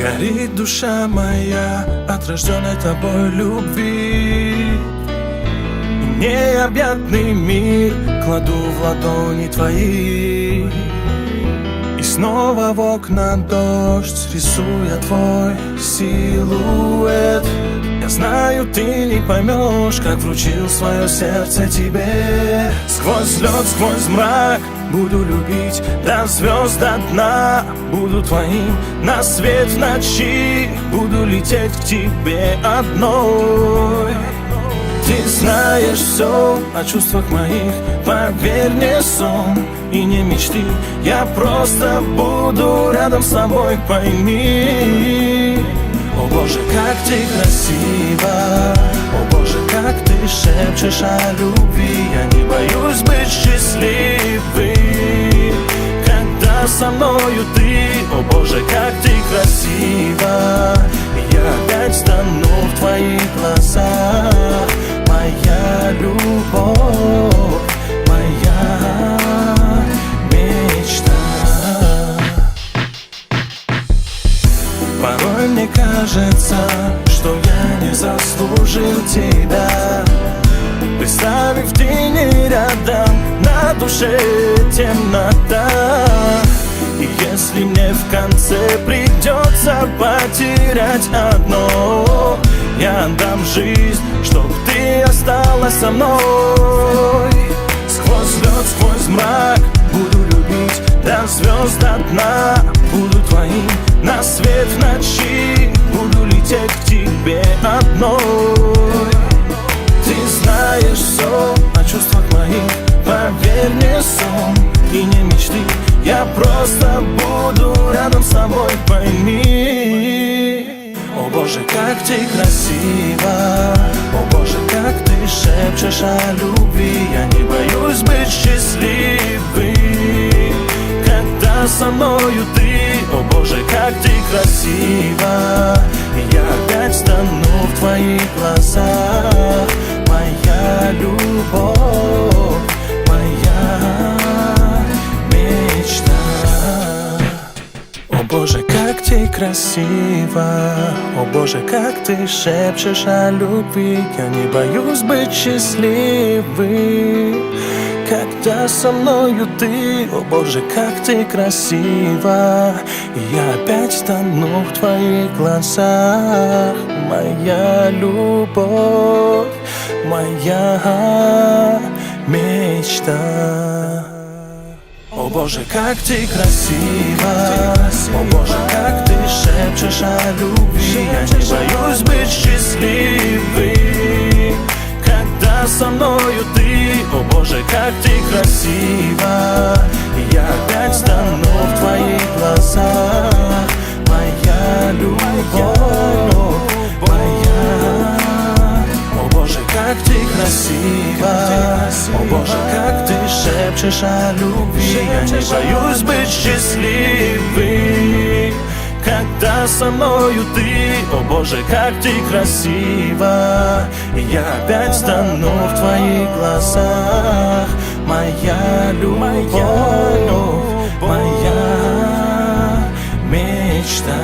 Горит душа моя от рожденной тобой любви. Необъятный мир кладу в ладони твои, и снова в окна дождь, рисуя твой силуэт. Я знаю, ты не поймешь, как вручил свое сердце тебе. Сквозь лед, сквозь мрак буду любить до звезд, до дна. Буду твоим на свет в ночи, буду лететь к тебе одной. Ты знаешь все о чувствах моих, поверь, не сон и не мечты. Я просто буду рядом с тобой, пойми. О Боже, как ты красива, о Боже, как ты шепчешь о любви. Я не боюсь быть счастливым, когда со мною ты. О Боже, как ты красива, я опять тону в твоих глазах. Моя любовь, моя мечта. Порой мне кажется, что я не заслужил тебя. Представив в тени рядом, на душе темнота. И если мне в конце придется потерять одно, я отдам жизнь, чтоб ты осталась со мной. Сквозь лед, сквозь мрак буду любить до звезд, до дна. Буду твоим на свет в ночи, буду лететь к тебе одной. Ты знаешь все о чувствах моих, поверь, не сон и не мечты. Я просто буду рядом с тобой, пойми. О Боже, как ты красива, о Боже, как ты шепчешь о любви. Я не боюсь быть счастливым, когда со мною ты. О Боже, как ты красива, я опять тону в твоих глазах. Моя любовь, моя мечта. О Боже, как ты красива, о Боже, как ты шепчешь о любви. Я не боюсь быть счастливым, когда со мною ты. О Боже, как ты красива, я опять тону в твоих глазах. Моя любовь, моя мечта. О Боже, как ты красива, о Боже, как ты шепчешь о любви. Я не боюсь быть счастливым, когда со мною ты. О Боже, как ты красива, я опять тону в твоих глазах. Моя любовь, моя. О Боже, как ты красива, о Боже, как ты шепчешь о любви. Я не боюсь быть счастливым, когда со мною ты. О Боже, как ты красива, я опять тону в твоих глазах. Моя любовь, моя мечта.